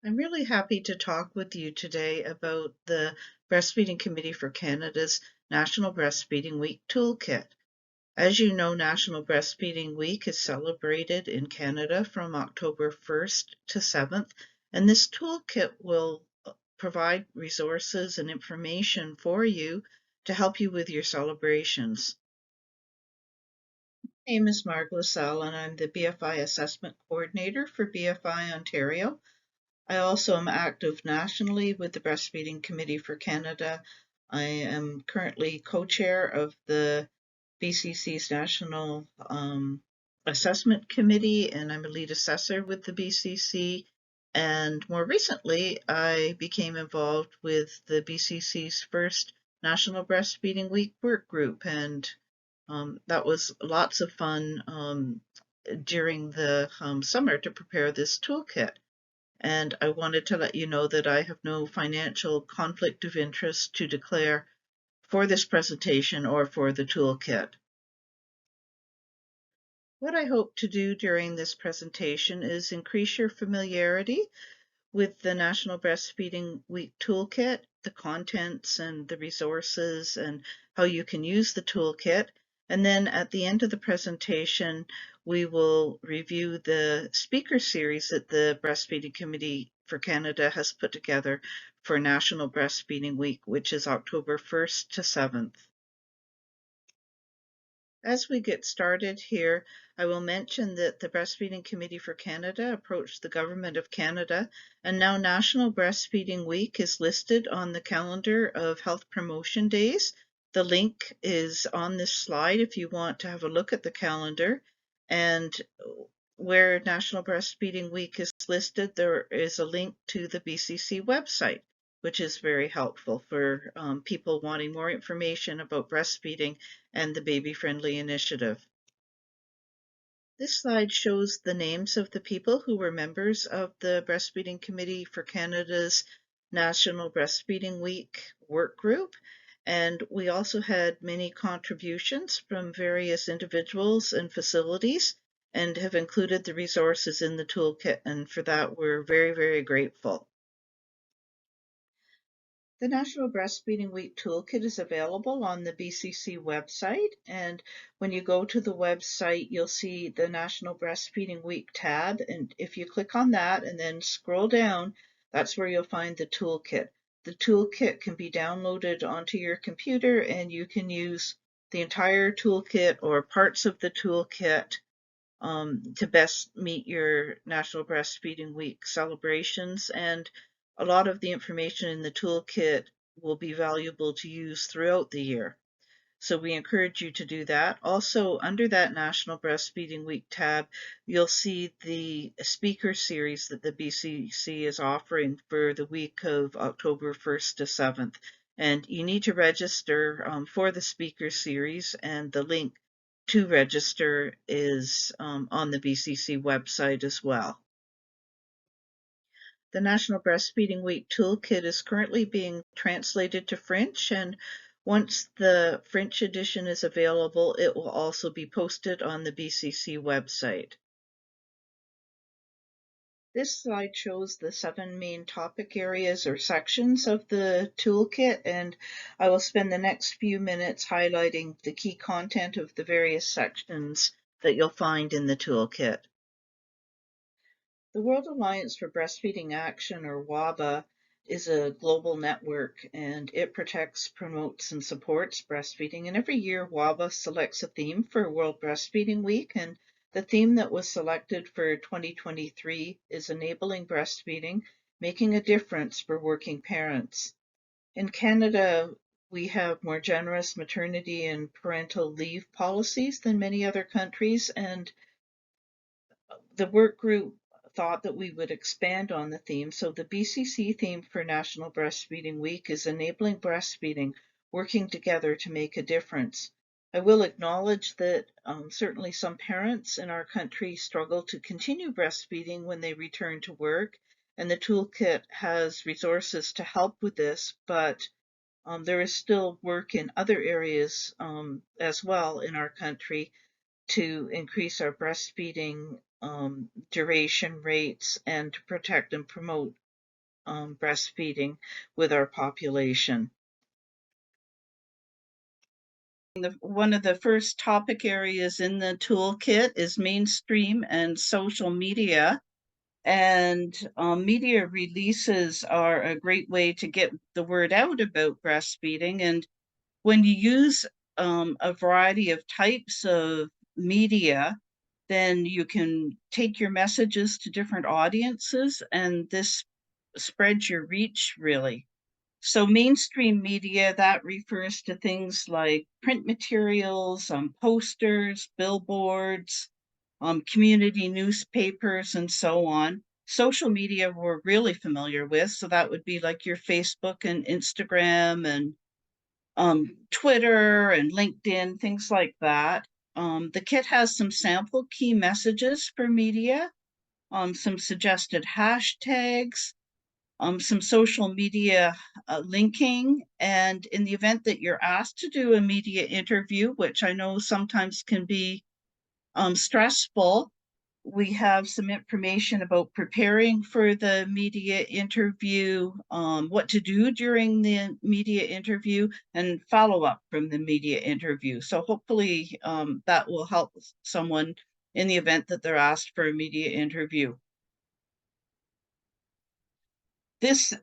I'm really happy to talk with you today about the Breastfeeding Committee for Canada's National Breastfeeding Week Toolkit. As you know, National Breastfeeding Week is celebrated in Canada from October 1st to 7th, and this toolkit will provide resources and information for you to help you with your celebrations. My name is Marg LaSalle, and I'm the BFI Assessment Coordinator for BFI Ontario. I also am active nationally with the Breastfeeding Committee for Canada. I am currently co-chair of the BCC's National Assessment Committee, and I'm a lead assessor with the BCC. And more recently, I became involved with the BCC's first National Breastfeeding Week work group, and that was lots of fun during the summer to prepare this toolkit. And I wanted to let you know that I have no financial conflict of interest to declare for this presentation or for the toolkit. What I hope to do during this presentation is increase your familiarity with the National Breastfeeding Week Toolkit, the contents and the resources and how you can use the toolkit. And then at the end of the presentation, we will review the speaker series that the Breastfeeding Committee for Canada has put together for National Breastfeeding Week, which is October 1st to 7th. As we get started here, I will mention that the Breastfeeding Committee for Canada approached the Government of Canada, and now National Breastfeeding Week is listed on the calendar of health promotion days. The link is on this slide if you want to have a look at the calendar. And where National Breastfeeding Week is listed, there is a link to the BCC website, which is very helpful for people wanting more information about breastfeeding and the Baby Friendly Initiative. This slide shows the names of the people who were members of the Breastfeeding Committee for Canada's National Breastfeeding Week work group. And we also had many contributions from various individuals and facilities and have included the resources in the toolkit. And for that, we're very, very grateful. The National Breastfeeding Week Toolkit is available on the BCC website, and when you go to the website, you'll see the National Breastfeeding Week tab, and if you click on that and then scroll down, that's where you'll find the toolkit. The toolkit can be downloaded onto your computer, and you can use the entire toolkit or parts of the toolkit to best meet your National Breastfeeding Week celebrations. And a lot of the information in the toolkit will be valuable to use throughout the year. So we encourage you to do that. Also, under that National Breastfeeding Week tab, you'll see the speaker series that the BCC is offering for the week of October 1st to 7th. And you need to register for the speaker series, and the link to register is on the BCC website as well. The National Breastfeeding Week Toolkit is currently being translated to French, and once the French edition is available, it will also be posted on the BCC website. This slide shows the 7 main topic areas or sections of the toolkit, and I will spend the next few minutes highlighting the key content of the various sections that you'll find in the toolkit. The World Alliance for Breastfeeding Action, or WABA, is a global network, and it protects, promotes, and supports breastfeeding. And every year, WABA selects a theme for World Breastfeeding Week, and the theme that was selected for 2023 is Enabling Breastfeeding, Making a Difference for Working Parents. In Canada, we have more generous maternity and parental leave policies than many other countries, and the work group thought that we would expand on the theme. So the BCC theme for National Breastfeeding Week is Enabling Breastfeeding, Working Together to Make a Difference. I will acknowledge that certainly some parents in our country struggle to continue breastfeeding when they return to work, and the toolkit has resources to help with this, but there is still work in other areas as well in our country to increase our breastfeeding duration rates and to protect and promote breastfeeding with our population. One of the first topic areas in the toolkit is mainstream and social media. And media releases are a great way to get the word out about breastfeeding. And when you use a variety of types of media, then you can take your messages to different audiences, and this spreads your reach really. So mainstream media, that refers to things like print materials, posters, billboards, community newspapers, and so on. Social media we're really familiar with, so that would be like your Facebook and Instagram and Twitter and LinkedIn, things like that. The kit has some sample key messages for media, some suggested hashtags, some social media linking, and in the event that you're asked to do a media interview, which I know sometimes can be stressful, we have some information about preparing for the media interview, what to do during the media interview, and follow up from the media interview. So hopefully that will help someone in the event that they're asked for a media interview. This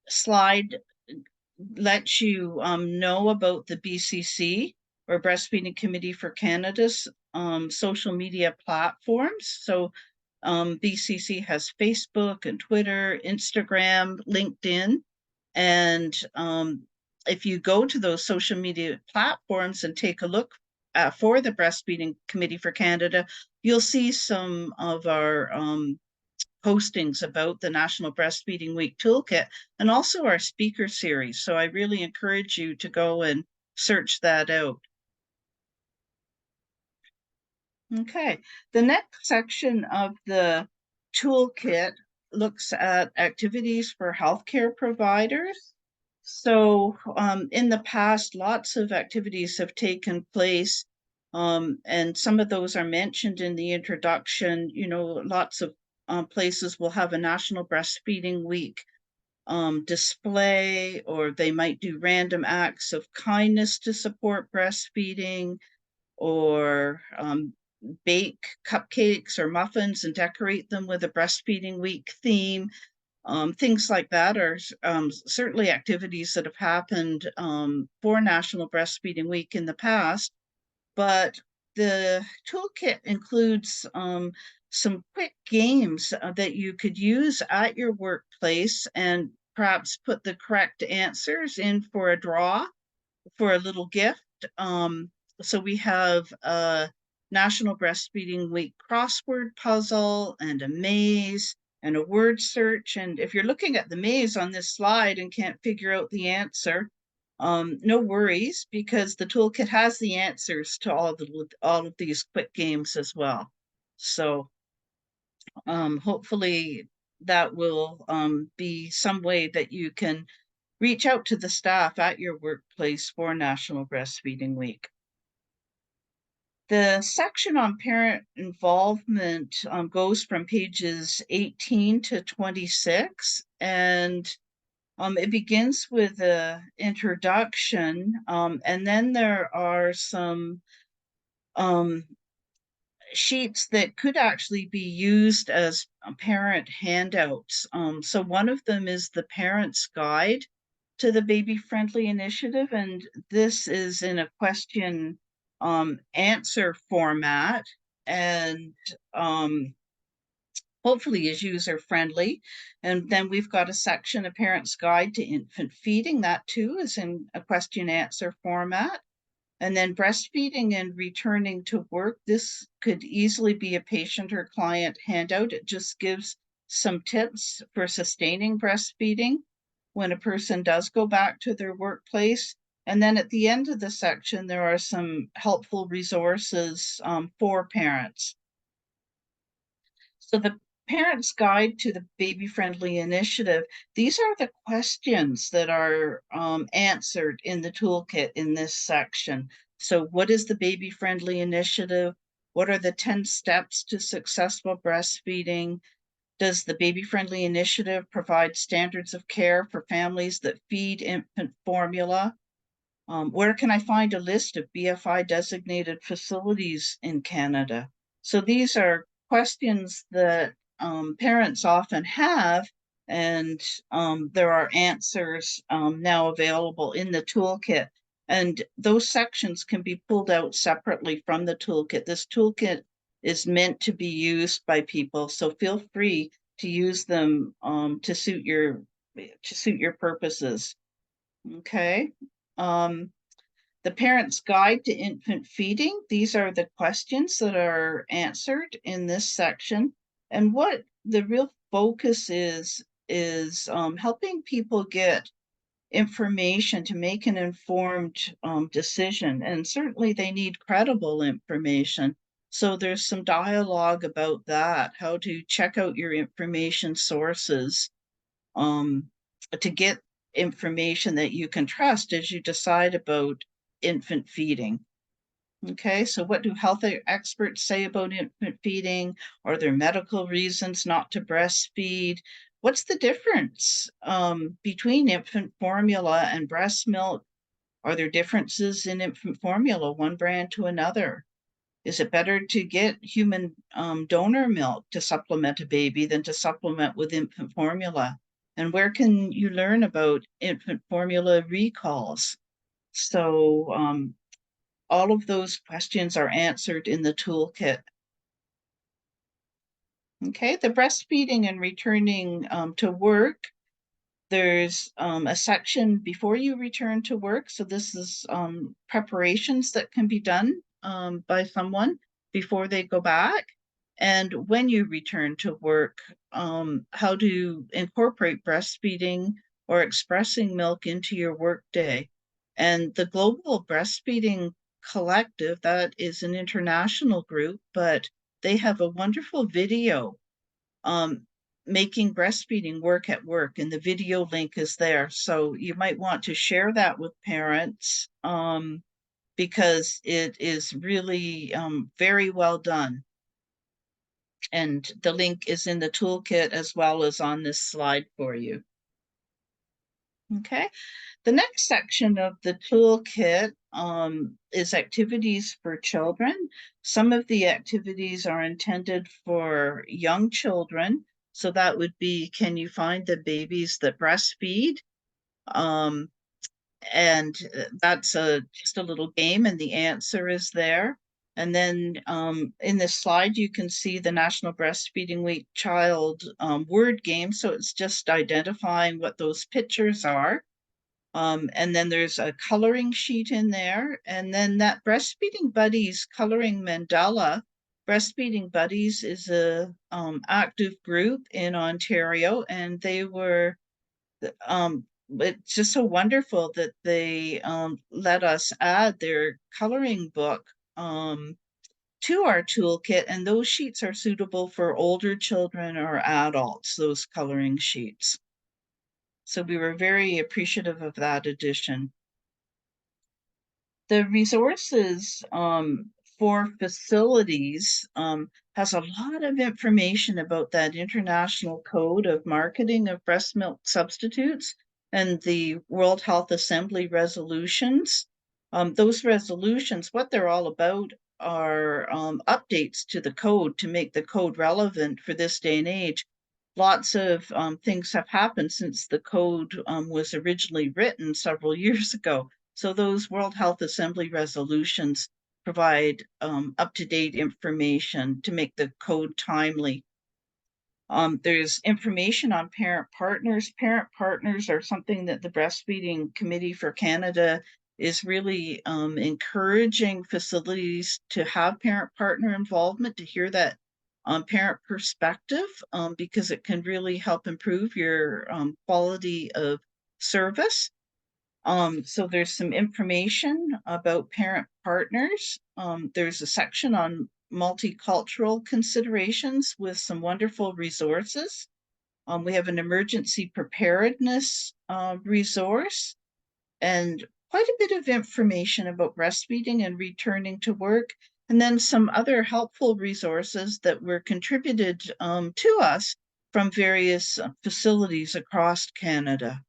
slide lets you know about the BCC, or Breastfeeding Committee for Canada's social media platforms. So BCC has Facebook and Twitter, Instagram, LinkedIn. And if you go to those social media platforms and take a look for the Breastfeeding Committee for Canada, you'll see some of our postings about the National Breastfeeding Week Toolkit and also our speaker series. So I really encourage you to go and search that out. Okay, the next section of the toolkit looks at activities for healthcare providers. So in the past, lots of activities have taken place, and some of those are mentioned in the introduction. You know, lots of places will have a National Breastfeeding Week display, or they might do random acts of kindness to support breastfeeding, or bake cupcakes or muffins and decorate them with a breastfeeding week theme. Things like that are certainly activities that have happened for National Breastfeeding Week in the past. But the toolkit includes some quick games that you could use at your workplace, and perhaps put the correct answers in for a draw for a little gift. So we have a National Breastfeeding Week crossword puzzle and a maze and a word search. And if you're looking at the maze on this slide and can't figure out the answer, no worries, because the toolkit has the answers to all of these quick games as well. So hopefully that will be some way that you can reach out to the staff at your workplace for National Breastfeeding Week. The section on parent involvement goes from pages 18 to 26, and it begins with an introduction, and then there are some sheets that could actually be used as parent handouts. So one of them is the Parent's Guide to the Baby Friendly Initiative, and this is in a question answer format, and hopefully is user friendly. And then we've got a section, A Parent's Guide to Infant Feeding, that too is in a question answer format. And then breastfeeding and returning to work, this could easily be a patient or client handout. It just gives some tips for sustaining breastfeeding when a person does go back to their workplace. And then at the end of the section, there are some helpful resources for parents. So the Parent's Guide to the Baby Friendly Initiative, these are the questions that are answered in the toolkit in this section. So what is the Baby Friendly Initiative? What are the 10 steps to successful breastfeeding? Does the Baby Friendly Initiative provide standards of care for families that feed infant formula? Where can I find a list of BFI designated facilities in Canada? So these are questions that parents often have, and there are answers now available in the toolkit. And those sections can be pulled out separately from the toolkit. This toolkit is meant to be used by people, so feel free to use them to suit your purposes. Okay. Um, the Parent's Guide to Infant Feeding. These are the questions that are answered in this section. And what the real focus is helping people get information to make an informed decision. And certainly they need credible information. So there's some dialogue about that, how to check out your information sources um, to get information that you can trust as you decide about infant feeding. Okay, so what do health experts say about infant feeding? Are there medical reasons not to breastfeed? What's the difference between infant formula and breast milk? Are there differences in infant formula, one brand to another? Is it better to get human donor milk to supplement a baby than to supplement with infant formula? And where can you learn about infant formula recalls? So all of those questions are answered in the toolkit. Okay, the breastfeeding and returning to work. There's a section before you return to work. So this is preparations that can be done by someone before they go back. And when you return to work, how to incorporate breastfeeding or expressing milk into your workday. And the Global Breastfeeding Collective, that is an international group, but they have a wonderful video um, making breastfeeding work at work, and the video link is there. So you might want to share that with parents because it is really very well done. And the link is in the toolkit as well as on this slide for you. Okay. The next section of the toolkit is activities for children. Some of the activities are intended for young children. So that would be, can you find the babies that breastfeed? Um, and that's just a little game, and the answer is there. And then in this slide, you can see the National Breastfeeding Week child word game. So it's just identifying what those pictures are. And then there's a coloring sheet in there. And then that Breastfeeding Buddies coloring mandala. Breastfeeding Buddies is a active group in Ontario, and they were, it's just so wonderful that they let us add their coloring book to our toolkit. And those sheets are suitable for older children or adults, those coloring sheets. So we were very appreciative of that addition. The resources for facilities has a lot of information about that International Code of Marketing of Breast Milk Substitutes and the World Health Assembly resolutions. Those resolutions, what they're all about are updates to the code to make the code relevant for this day and age. Lots of things have happened since the code was originally written several years ago. So those World Health Assembly resolutions provide up-to-date information to make the code timely. There's information on parent partners. Parent partners are something that the Breastfeeding Committee for Canada is really encouraging facilities to have parent partner involvement, to hear that parent perspective, because it can really help improve your quality of service. So there's some information about parent partners. There's a section on multicultural considerations with some wonderful resources. We have an emergency preparedness resource and quite a bit of information about breastfeeding and returning to work, and then some other helpful resources that were contributed to us from various facilities across Canada.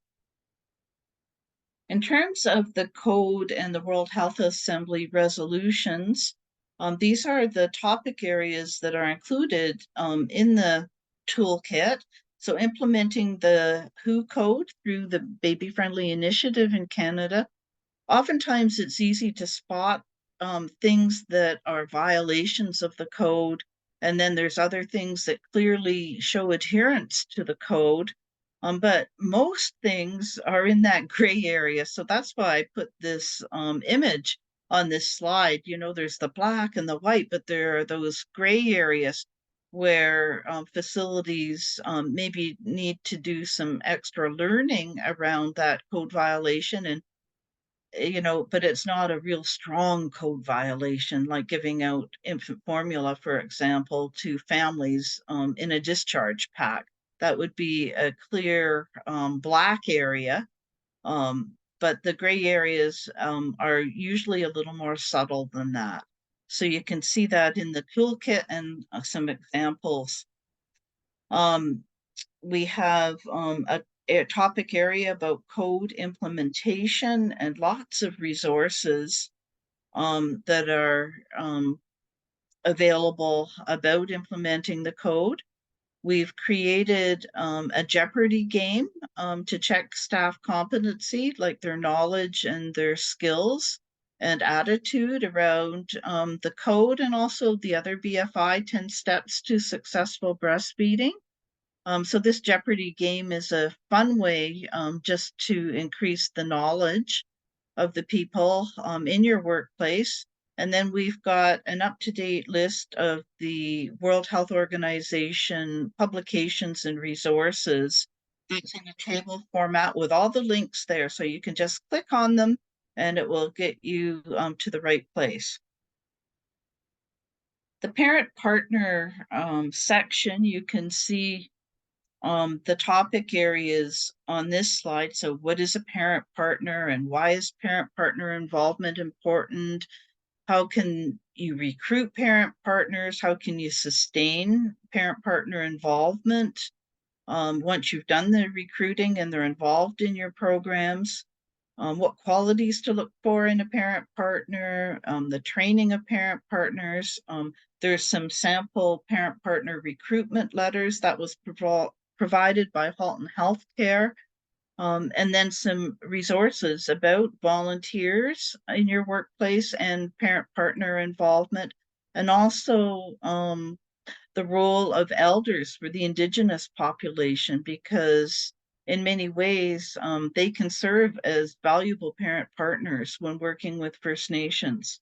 In terms of the code and the World Health Assembly resolutions, these are the topic areas that are included in the toolkit. So implementing the WHO code through the Baby Friendly Initiative in Canada. Oftentimes it's easy to spot things that are violations of the code, and then there's other things that clearly show adherence to the code. But most things are in that gray area. So that's why I put this image on this slide. You know, there's the black and the white, but there are those gray areas where facilities maybe need to do some extra learning around that code violation. And you know, but it's not a real strong code violation, like giving out infant formula, for example, to families in a discharge pack. That would be a clear black area, but the gray areas are usually a little more subtle than that. So you can see that in the toolkit and some examples. We have a topic area about code implementation and lots of resources that are available about implementing the code. We've created a Jeopardy game to check staff competency, like their knowledge and their skills and attitude around the code, and also the other BFI 10 steps to successful breastfeeding. So this Jeopardy game is a fun way just to increase the knowledge of the people in your workplace. And then we've got an up-to-date list of the World Health Organization publications and resources. It's in a table format with all the links there, so you can just click on them and it will get you to the right place. The parent partner section, you can see the topic areas on this slide. So what is a parent partner and why is parent partner involvement important? How can you recruit parent partners? How can you sustain parent partner involvement once you've done the recruiting and they're involved in your programs? What qualities to look for in a parent partner, the training of parent partners. There's some sample parent partner recruitment letters that was provided by Halton Healthcare, and then some resources about volunteers in your workplace and parent partner involvement, and also the role of elders for the Indigenous population, because in many ways they can serve as valuable parent partners when working with First Nations.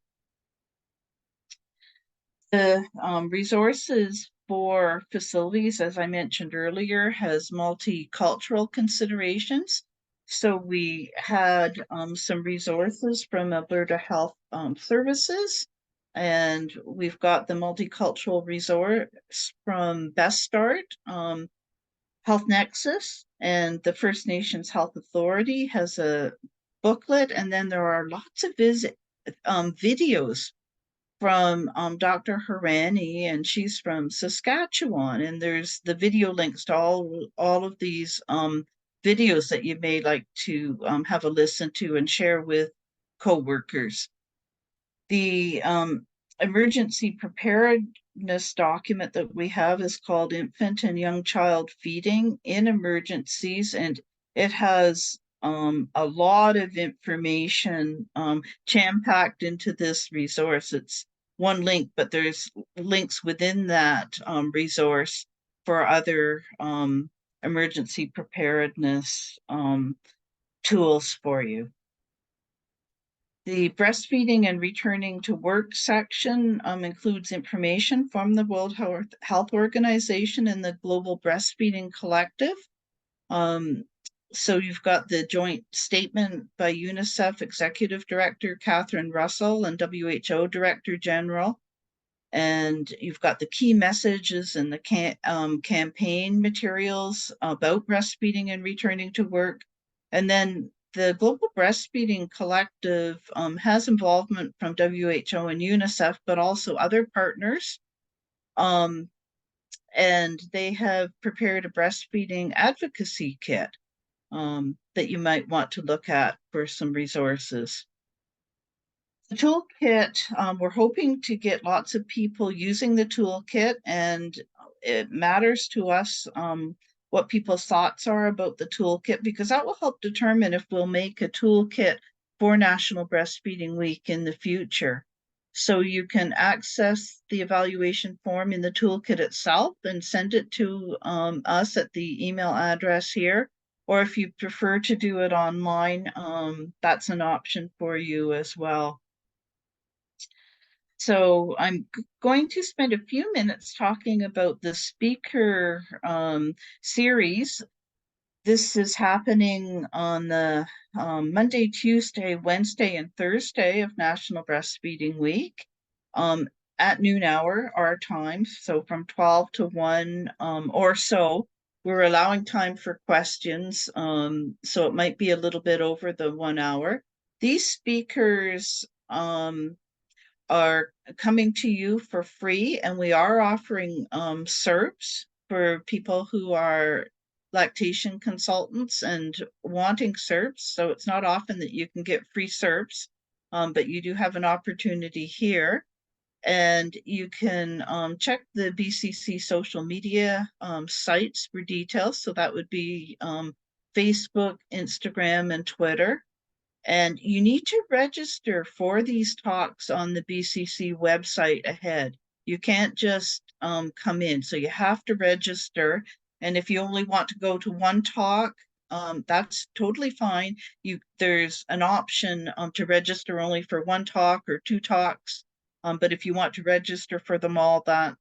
The resources for facilities, as I mentioned earlier, has multicultural considerations. So we had some resources from Alberta Health Services, and we've got the multicultural resource from Best Start, Health Nexus, and the First Nations Health Authority has a booklet, and then there are lots of videos from Dr. Harani, and she's from Saskatchewan, and there's the video links to all of these videos that you may like to have a listen to and share with coworkers. The emergency preparedness document that we have is called Infant and Young Child Feeding in Emergencies, and it has a lot of information jam-packed into this resource. It's one link, but there's links within that resource for other emergency preparedness tools for you. The breastfeeding and returning to work section includes information from the World Health Organization and the Global Breastfeeding Collective. So you've got the joint statement by UNICEF Executive Director Catherine Russell and WHO Director General. And you've got the key messages and the campaign materials about breastfeeding and returning to work. And then the Global Breastfeeding Collective has involvement from WHO and UNICEF, but also other partners. and they have prepared a breastfeeding advocacy kit that you might want to look at for some resources. The toolkit, we're hoping to get lots of people using the toolkit, and it matters to us what people's thoughts are about the toolkit, because that will help determine if we'll make a toolkit for National Breastfeeding Week in the future. So you can access the evaluation form in the toolkit itself and send it to us at the email address here. Or if you prefer to do it online, that's an option for you as well. So I'm going to spend a few minutes talking about the speaker series. This is happening on the Monday, Tuesday, Wednesday, and Thursday of National Breastfeeding Week at noon hour, our time, so from 12 to 1 or so. We're allowing time for questions, so it might be a little bit over the 1 hour. These speakers are coming to you for free, and we are offering SERPs for people who are lactation consultants and wanting SERPs. So it's not often that you can get free SERPs, but you do have an opportunity here. And you can check the BCC social media sites for details. So that would be Facebook, Instagram, and Twitter. And you need to register for these talks on the BCC website ahead. You can't just come in. So you have to register. And if you only want to go to one talk, that's totally fine. There's an option to register only for one talk or two talks. But if you want to register for them all, that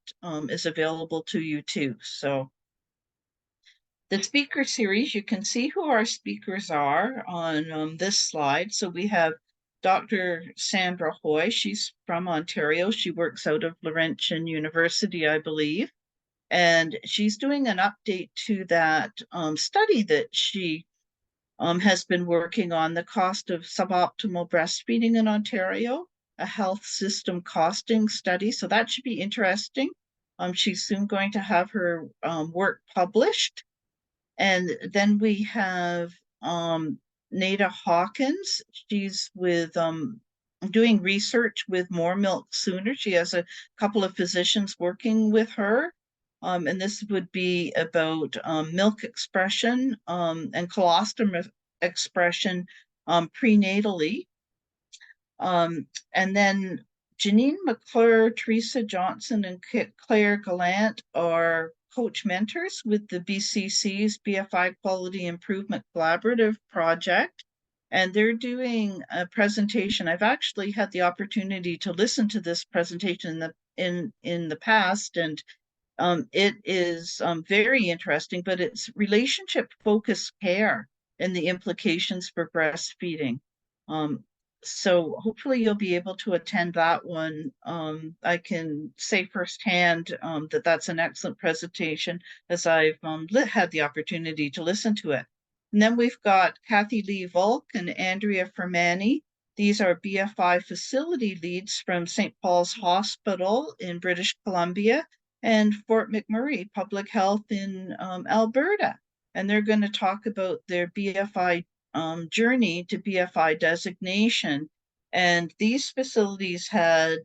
is available to you too. So the speaker series, you can see who our speakers are on this slide. So we have Dr. Sandra Hoy. She's from Ontario. She works out of Laurentian University, I believe. And she's doing an update to that study that she has been working on, the cost of suboptimal breastfeeding in Ontario, a health system costing study. So that should be interesting. She's soon going to have her work published. And then we have Nada Hawkins. She's with doing research with More Milk Sooner. She has a couple of physicians working with her. And this would be about milk expression and colostrum expression prenatally. And then Janine McClure, Teresa Johnson, and Claire Gallant are coach mentors with the BCC's BFI Quality Improvement Collaborative Project. And they're doing a presentation. I've actually had the opportunity to listen to this presentation in the past, and it is very interesting, but it's relationship-focused care and the implications for breastfeeding. So hopefully you'll be able to attend that one. I can say firsthand that that's an excellent presentation, as I've had the opportunity to listen to it. And then we've got Kathy Lee Volk and Andrea Fermani. These are BFI facility leads from St. Paul's Hospital in British Columbia and Fort McMurray Public Health in Alberta. And they're going to talk about their BFI journey to BFI designation. And these facilities had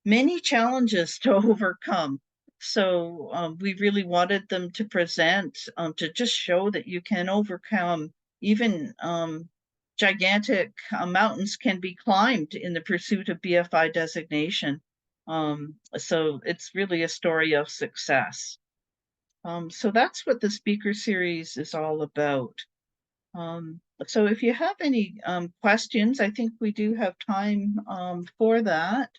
many challenges to overcome. So we really wanted them to present to just show that you can overcome even gigantic mountains can be climbed in the pursuit of BFI designation. So it's really a story of success. So that's what the speaker series is all about. So if you have any questions, I think we do have time for that.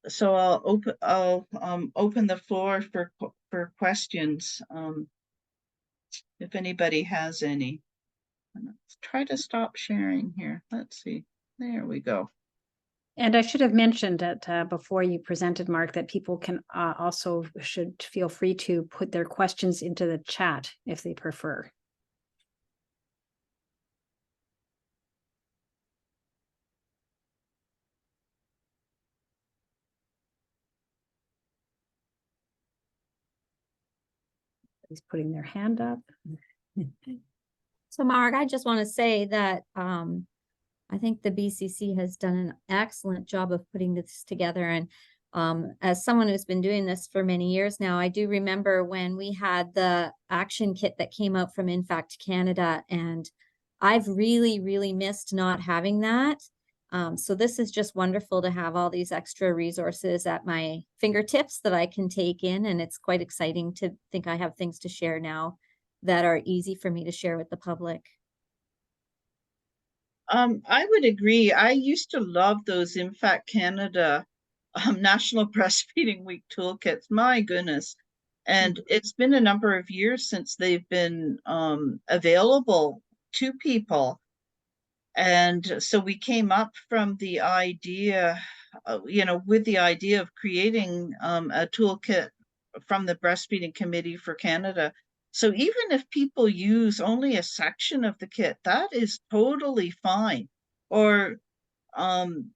So I'll open the floor for questions if anybody has any. Let's try to stop sharing here. Let's see. There we go. And I should have mentioned that before you presented, Mark, that people can also should feel free to put their questions into the chat if they prefer. He's putting their hand up. So Mark, I just want to say that I think the BCC has done an excellent job of putting this together. And as someone who's been doing this for many years now, I do remember when we had the action kit that came out from InFact Canada, and I've really, really missed not having that. So this is just wonderful to have all these extra resources at my fingertips that I can take in. And it's quite exciting to think I have things to share now that are easy for me to share with the public. I would agree. I used to love those InFact Canada National Breastfeeding Week toolkits. My goodness. And it's been a number of years since they've been available to people. And so we came up from the idea, with the idea of creating a toolkit from the Breastfeeding Committee for Canada. So even if people use only a section of the kit, that is totally fine. Or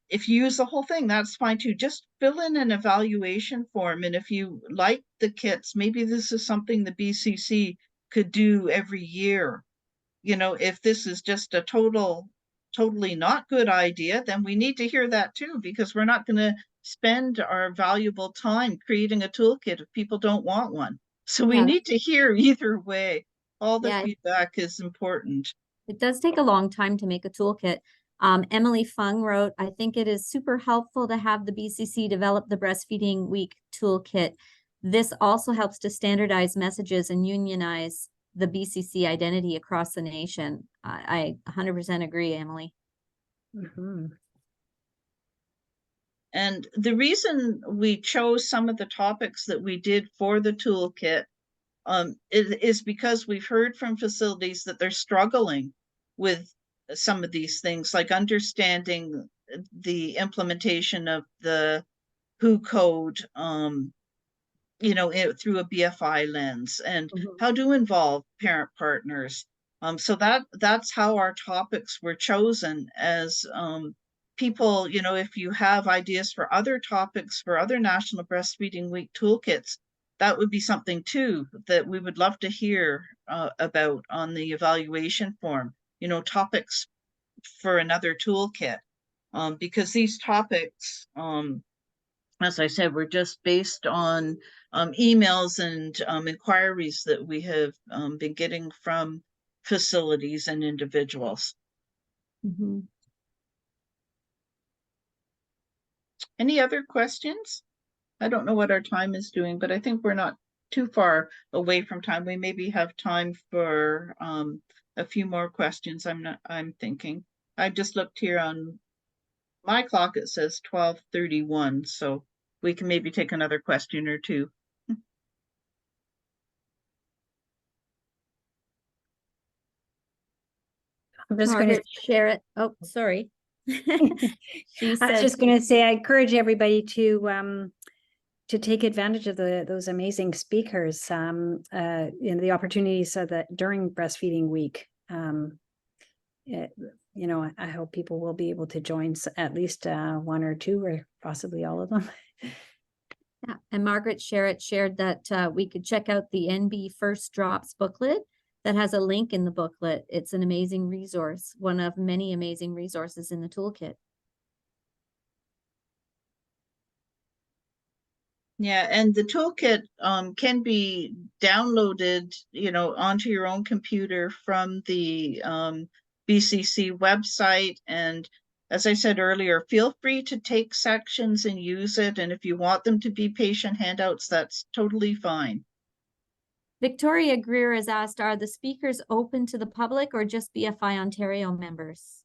if you use the whole thing, that's fine too. Just fill in an evaluation form. And if you like the kits, maybe this is something the BCC could do every year. If this is just a totally not good idea, then we need to hear that too, because we're not going to spend our valuable time creating a toolkit if people don't want one. So we need to hear either way. All the feedback is important. It does take a long time to make a toolkit. Emily Fung wrote, I think it is super helpful to have the BCC develop the Breastfeeding Week toolkit. This also helps to standardize messages and unionize the BCC identity across the nation. I 100% agree, Emily. And the reason we chose some of the topics that we did for the toolkit is because we've heard from facilities that they're struggling with some of these things, like understanding the implementation of the WHO code, through a BFI lens, and how to involve parent partners. So that's how our topics were chosen as people, if you have ideas for other topics for other National Breastfeeding Week toolkits, that would be something too that we would love to hear about on the evaluation form, topics for another toolkit. Because these topics, as I said, were just based on emails and inquiries that we have been getting from facilities and individuals. Any other questions? I don't know what our time is doing, but I think we're not too far away from time. We maybe have time for a few more questions. I'm thinking. I just looked here on my clock. It says 12:31, so we can maybe take another question or two. I'm just going to share it. Oh, sorry. She said, I was just going to say, I encourage everybody to take advantage of those amazing speakers, the opportunities so that during Breastfeeding Week, I hope people will be able to join at least one or two or possibly all of them. Yeah, and Margaret Sherritt shared that we could check out the NB First Drops booklet that has a link in the booklet. It's an amazing resource, one of many amazing resources in the toolkit. Yeah, and the toolkit can be downloaded, onto your own computer from the BCC website. And as I said earlier, feel free to take sections and use it. And if you want them to be patient handouts, that's totally fine. Victoria Greer has asked, are the speakers open to the public or just BFI Ontario members?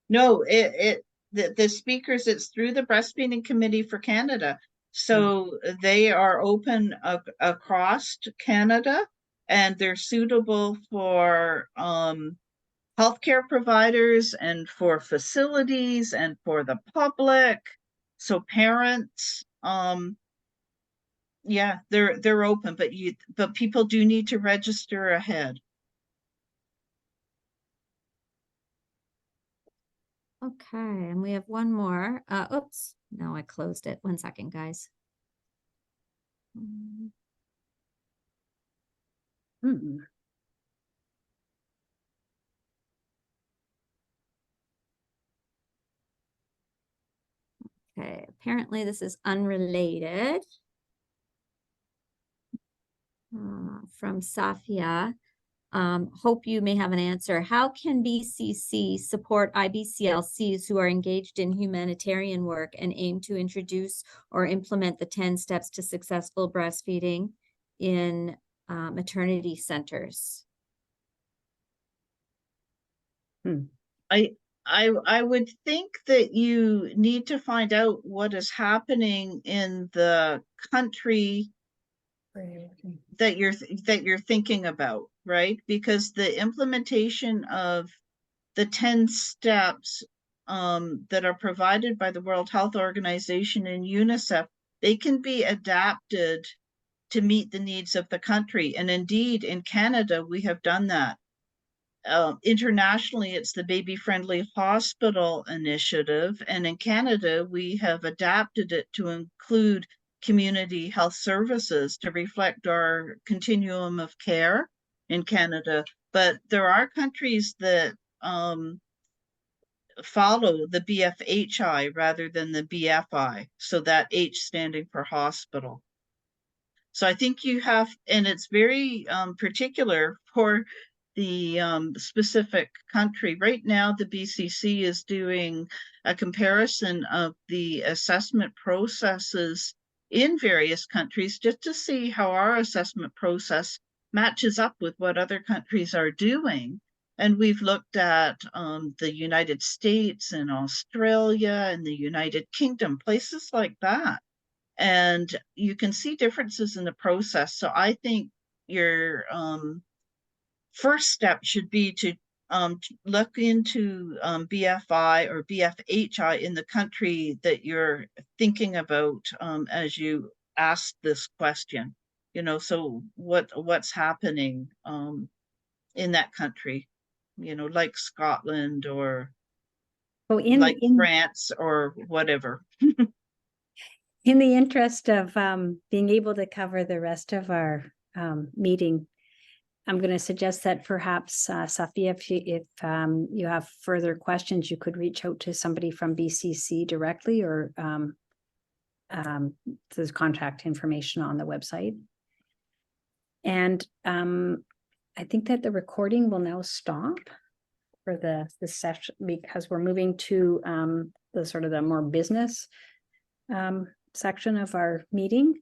No, the speakers, it's through the Breastfeeding Committee for Canada. So they are open across Canada, and they're suitable for healthcare providers and for facilities and for the public. So parents, yeah, they're open, but people do need to register ahead. Okay, and we have one more. Oops, no, I closed it. 1 second, guys. Hmm. Okay, apparently this is unrelated. From Safia. Hope you may have an answer. How can BCC support IBCLCs who are engaged in humanitarian work and aim to introduce or implement the 10 steps to successful breastfeeding in maternity centers? I would think that you need to find out what is happening in the country that you're thinking about, right? Because the implementation of the 10 steps that are provided by the World Health Organization and UNICEF, they can be adapted to meet the needs of the country. And indeed, in Canada, we have done that. Internationally, it's the Baby Friendly Hospital Initiative. And in Canada, we have adapted it to include community health services to reflect our continuum of care in Canada. But there are countries that follow the BFHI rather than the BFI. So that H standing for hospital. So I think you have, and it's very particular for the specific country. Right now, the BCC is doing a comparison of the assessment processes in various countries just to see how our assessment process matches up with what other countries are doing. And we've looked at the United States and Australia and the United Kingdom, places like that. And you can see differences in the process. So I think your first step should be to look into BFI or BFHI in the country that you're thinking about as you ask this question. You know, so what's happening in that country? You know, like Scotland or like France or whatever. In the interest of being able to cover the rest of our meeting, I'm going to suggest that perhaps, Safia, if you have further questions, you could reach out to somebody from BCC directly, or there's contact information on the website. And I think that the recording will now stop for the session, because we're moving to the sort of the more business section of our meeting.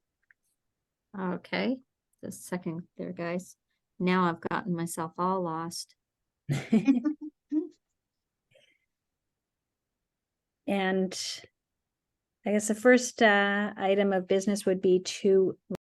Okay, just a second there, guys. Now I've gotten myself all lost. And I guess the first item of business would be to